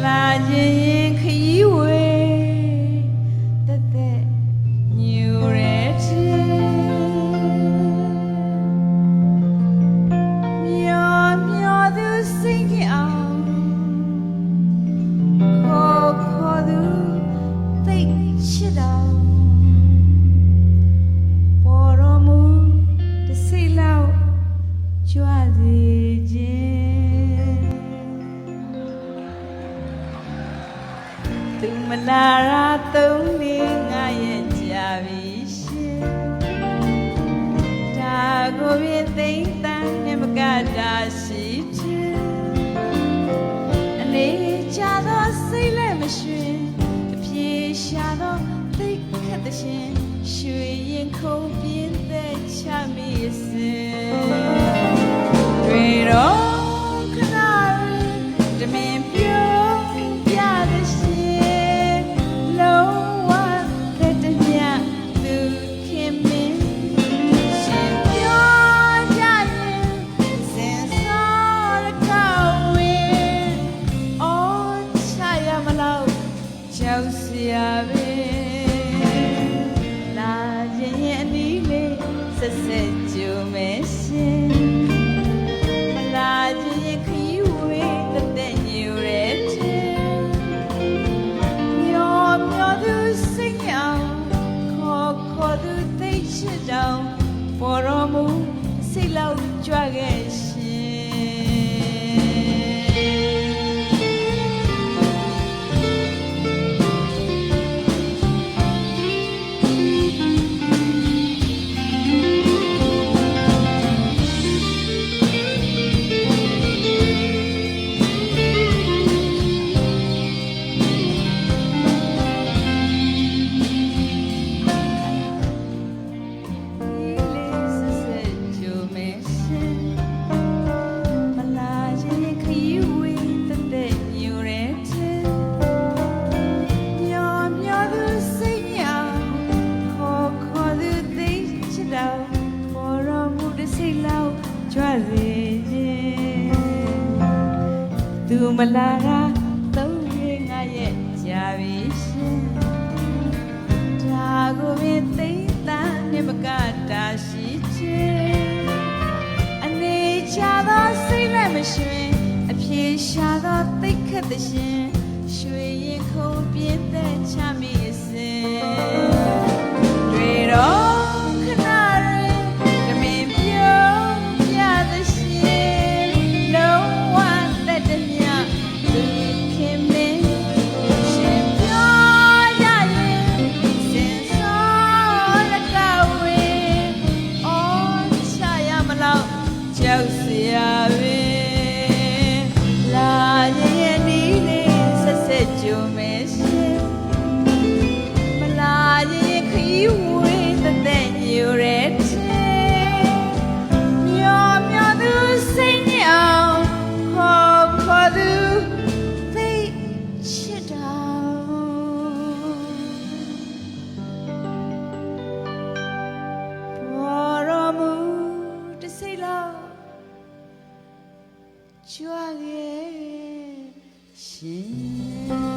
လာခြင်းခရီးဝေးတက်တက်ညူရဲချေမျောမျောသူစိတ်ကြအောင်ခေါ်သူသိချစ်တော်ပေါ်တော်မူတစိတ်လောက်ကြွစေခြင်းသူမလာရာ3 4 5ရက်ကြာပြီရှင်ဒါကိုပြည့်သိမ့်တန်းနဲ့မကတာရှိခြင်းအနေချသောစိတ်လည်းမရွှင်အပြေရှာသောသိခတ်တဲ့ရှင်ရွှေရင်ခုန်ပြင်းတဲ့ချမိစဉ်တွေတော့ခဏတမင်ပြုံးပြတဲ့ရှင်လုံးဝတဲ့တညသူခင်မင်းရှင်ပြောကြရင်စင်စောရကောင်းဝင်အော်ချရမလို့ကြောက်စရာပဲလာရင်အနည်းလေးဆက်ဆက်ကြုံမယ်ရှင်မလာခြင်းခရီးဝေးတက်တက်ညူရဲချေမျောမျောသူစိတ်အောင်ခေါ်သူသိချစ်တောင်ပေါ်တော်မူစိတ်လောက်ကြွခဲ့ရှင်သူမလာတာ3 4 5ရက်ကြာပြီရှင်ဒါကိုပင်သိတာနဲ့မကတာရှိခြင်းအနေချသောစိတ်လည်းမရွှင်အပြေရှာသောသိခတ်တဲ့ရှင်ရွှေရင်ခုန်ပြင်းတဲ့ချမိစဉ်တွေတော့ကြောက်စရာပဲလာရင်နီးလေးဆက်ဆက်ကြုံမယ်ရှင်မလာရင်ခရီးဝေးတက်တက်ညူရဲချေမျောမျောသူစိတ်ညစ်အောင်ခေါ်သူသိချစ်တော်ပေါ်တော်မူတစိတ်လောက်ကြွခဲ့ရှင်